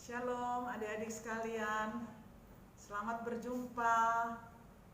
Shalom adik-adik sekalian, selamat berjumpa.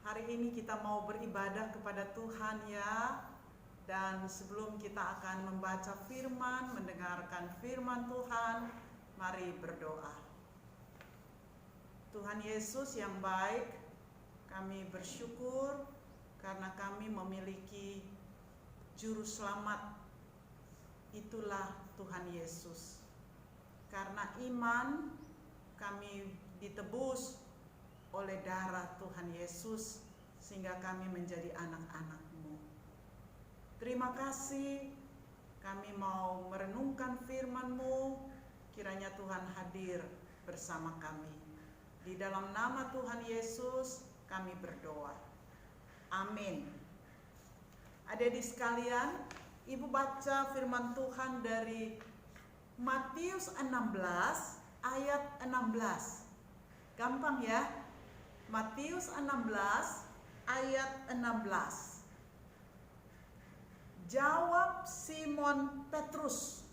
Hari ini kita mau beribadah kepada Tuhan ya. Dan sebelum kita akan membaca firman, mendengarkan firman Tuhan, mari berdoa. Tuhan Yesus yang baik, kami bersyukur karena kami memiliki juru selamat. Itulah Tuhan Yesus. Karena iman kami ditebus oleh darah Tuhan Yesus sehingga kami menjadi anak-anak-Mu. Terima kasih, kami mau merenungkan firman-Mu, kiranya Tuhan hadir bersama kami. Di dalam nama Tuhan Yesus kami berdoa. Amin. Adik-adik sekalian, Ibu baca firman Tuhan dari Matius 16 ayat 16. Gampang ya. Matius 16 ayat 16. Jawab Simon Petrus.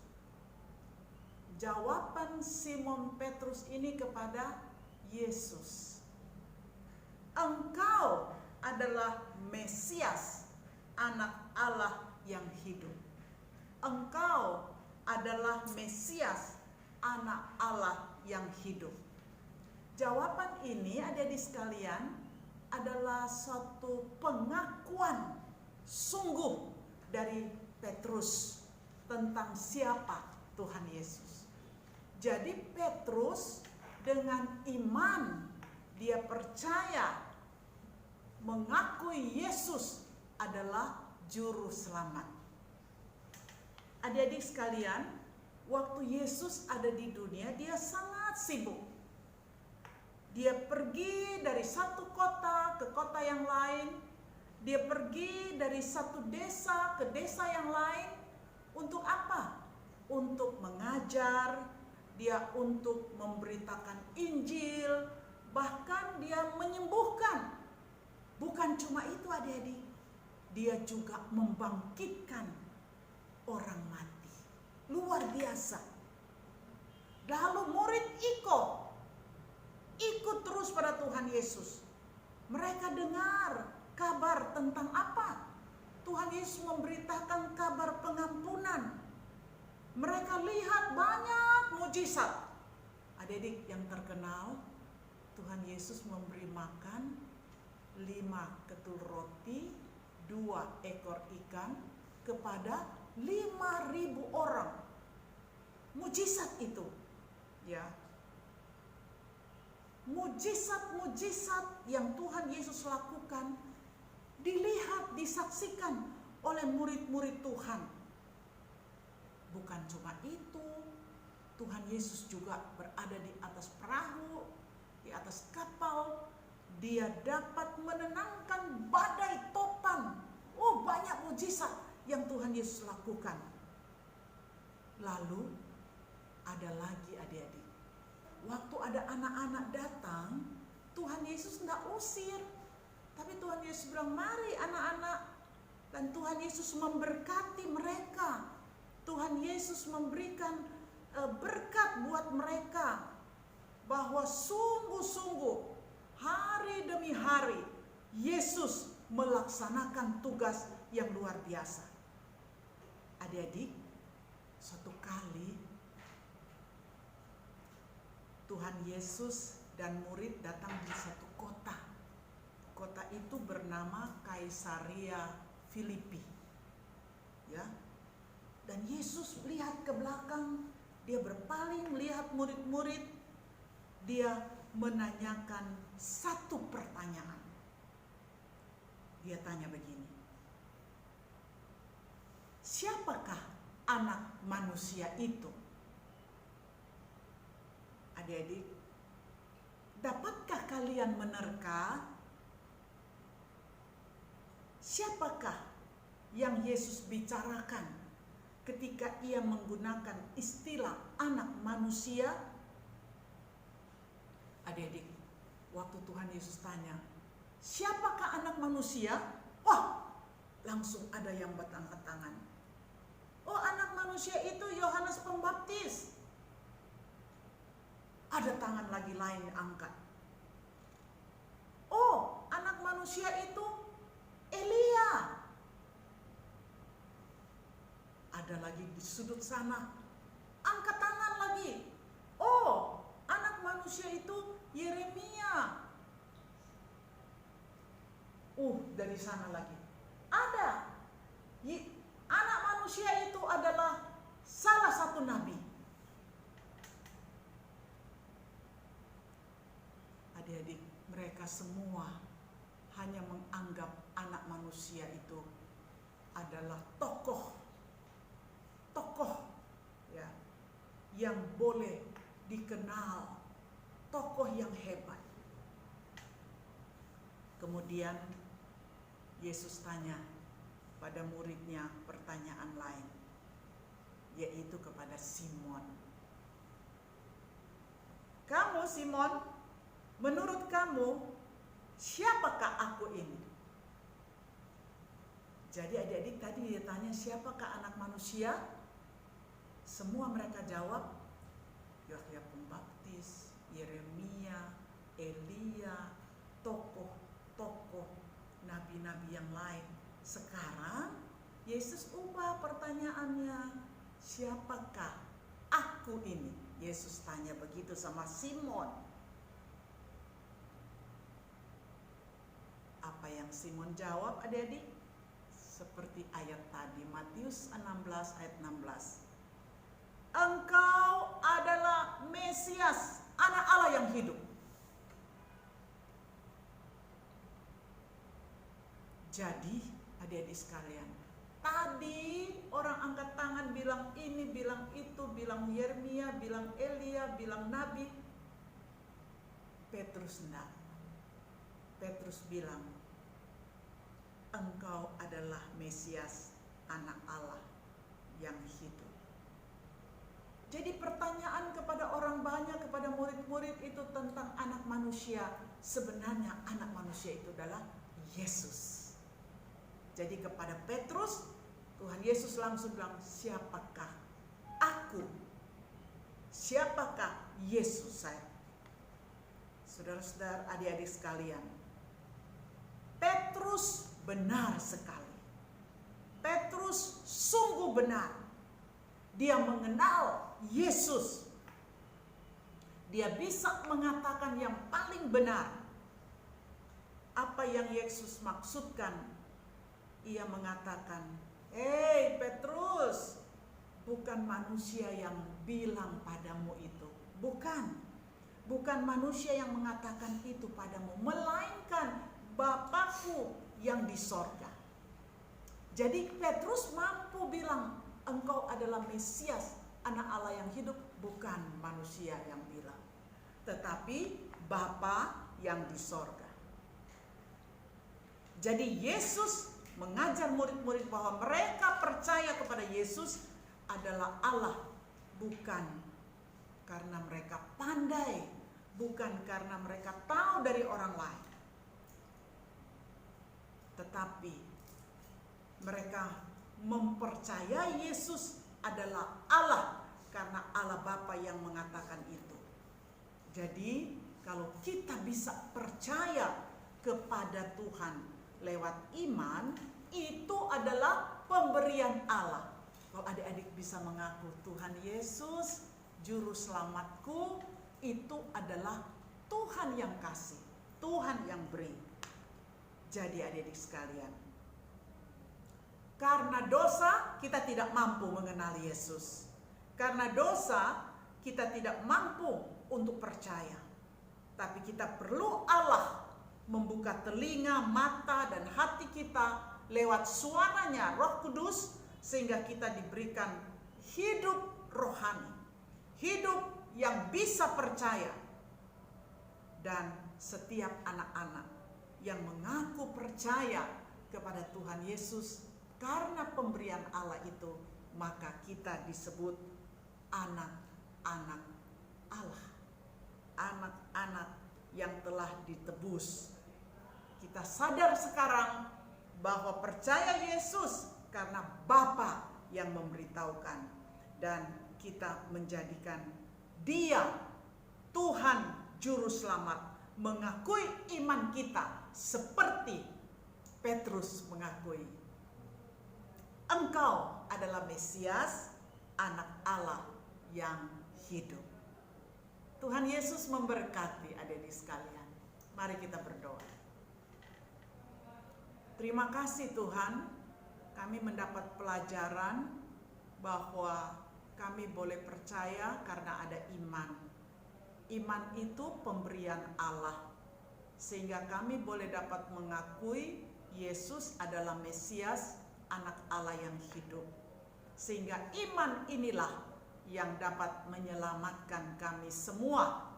Jawaban Simon Petrus ini kepada Yesus. Engkau adalah Mesias, anak Allah yang hidup. Engkau adalah Mesias, anak Allah yang hidup. Jawaban ini, adik-adik sekalian, adalah suatu pengakuan sungguh dari Petrus tentang siapa Tuhan Yesus. Jadi Petrus dengan iman dia percaya mengakui Yesus adalah juru selamat. Adik-adik sekalian, waktu Yesus ada di dunia, dia sangat sibuk. Dia pergi dari satu kota ke kota yang lain. Dia pergi dari satu desa ke desa yang lain. Untuk apa? Untuk mengajar, dia untuk memberitakan Injil, bahkan dia menyembuhkan. Bukan cuma itu adik-adik, dia juga membangkitkan orang mati. Luar biasa. Lalu murid ikut terus pada Tuhan Yesus. Mereka dengar kabar tentang apa? Tuhan Yesus memberitakan kabar pengampunan. Mereka lihat banyak mujizat. Adik-adik yang terkenal, Tuhan Yesus memberi makan 5 ketul roti, 2 ekor ikan kepada 5.000 orang. Mujizat itu, ya. Mujizat-mujizat yang Tuhan Yesus lakukan dilihat, disaksikan oleh murid-murid Tuhan. Bukan cuma itu, Tuhan Yesus juga berada di atas perahu, di atas kapal. Dia dapat menenangkan badai topan. Oh, banyak mujizat yang Tuhan Yesus lakukan. Lalu ada lagi adik-adik. Waktu ada anak-anak datang, Tuhan Yesus tidak usir. Tapi Tuhan Yesus bilang, mari anak-anak. Dan Tuhan Yesus memberkati mereka. Tuhan Yesus memberikan berkat buat mereka. Bahwa sungguh-sungguh hari demi hari Yesus melaksanakan tugas yang luar biasa. Adik-adik, suatu kali Tuhan Yesus dan murid datang di satu kota. Kota itu bernama Kaisaria Filipi. Ya. Dan Yesus lihat ke belakang, dia berpaling melihat murid-murid. Dia menanyakan satu pertanyaan. Dia tanya begini. Siapakah anak manusia itu? Adik-adik, dapatkah kalian menerka siapakah yang Yesus bicarakan ketika ia menggunakan istilah anak manusia? Adik-adik, waktu Tuhan Yesus tanya, siapakah anak manusia? Wah, langsung ada yang berangkat tangan. Oh, anak manusia itu Yohanes Pembaptis. tangan lagi lain angkat. Oh, anak manusia itu Elia. Ada lagi di sudut sana, angkat tangan lagi. Oh, anak manusia itu Yeremia. Dari sana lagi ada. Anak manusia itu adalah salah satu nabi. Adik-adik, mereka semua hanya menganggap anak manusia itu adalah tokoh ya, yang boleh dikenal, tokoh yang hebat. Kemudian Yesus tanya pada muridnya pertanyaan lain, yaitu kepada Simon. Kamu Simon, menurut kamu siapakah aku ini? Jadi adik-adik, tadi dia tanya siapakah anak manusia? Semua mereka jawab, Yohya Pembaptis, Yeremia, Elia, tokoh-tokoh nabi-nabi yang lain. Sekarang Yesus ubah pertanyaannya, siapakah aku ini? Yesus tanya begitu sama Simon. Apa yang Simon jawab adik-adik? Seperti ayat tadi, Matius 16 ayat 16. Engkau adalah Mesias, anak Allah yang hidup. Jadi adik-adik sekalian, tadi orang angkat tangan bilang ini, bilang itu, bilang Yeremia, bilang Elia, bilang Nabi. Petrus enggak. Petrus bilang, engkau adalah Mesias, anak Allah yang hidup. Jadi pertanyaan kepada orang banyak, kepada murid-murid itu tentang anak manusia. Sebenarnya anak manusia itu adalah Yesus. Jadi kepada Petrus, Tuhan Yesus langsung bilang, siapakah aku? Siapakah Yesus saya? Saudara-saudara, adik-adik sekalian, Petrus benar sekali. Petrus sungguh benar. Dia mengenal Yesus. Dia bisa mengatakan yang paling benar. Apa yang Yesus maksudkan? Ia mengatakan, "Hei Petrus, bukan manusia yang bilang padamu itu. Bukan manusia yang mengatakan itu padamu, melainkan Bapakku yang di sorga." Jadi Petrus mampu bilang, engkau adalah Mesias, anak Allah yang hidup, bukan manusia yang bilang, tetapi Bapa yang di sorga. Jadi Yesus mengajar murid-murid bahwa mereka percaya kepada Yesus adalah Allah, bukan karena mereka pandai, bukan karena mereka tahu dari orang lain, tetapi mereka mempercayai Yesus adalah Allah karena Allah Bapa yang mengatakan itu. Jadi kalau kita bisa percaya kepada Tuhan lewat iman, itu adalah pemberian Allah. Kalau adik-adik bisa mengaku Tuhan Yesus juru selamatku, itu adalah Tuhan yang kasih, Tuhan yang beri. Jadi adik-adik sekalian, karena dosa kita tidak mampu mengenali Yesus. Karena dosa kita tidak mampu untuk percaya. Tapi kita perlu Allah membuka telinga, mata, dan hati kita lewat suaranya Roh Kudus, sehingga kita diberikan hidup rohani, hidup yang bisa percaya. Dan setiap anak-anak yang mengaku percaya kepada Tuhan Yesus karena pemberian Allah itu, maka kita disebut anak-anak Allah, anak-anak yang telah ditebus. Kita sadar sekarang bahwa percaya Yesus karena Bapa yang memberitahukan, dan kita menjadikan Dia Tuhan Juru Selamat, mengakui iman kita seperti Petrus mengakui. Engkau adalah Mesias, Anak Allah yang hidup. Tuhan Yesus memberkati adik-adik sekalian. Mari kita berdoa. Terima kasih Tuhan, kami mendapat pelajaran bahwa kami boleh percaya karena ada iman. Iman itu pemberian Allah, sehingga kami boleh dapat mengakui Yesus adalah Mesias, Anak Allah yang hidup. Sehingga iman inilah yang dapat menyelamatkan kami semua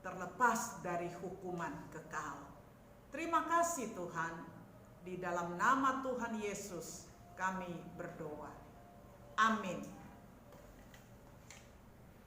terlepas dari hukuman kekal. Terima kasih Tuhan, di dalam nama Tuhan Yesus kami berdoa. Amin.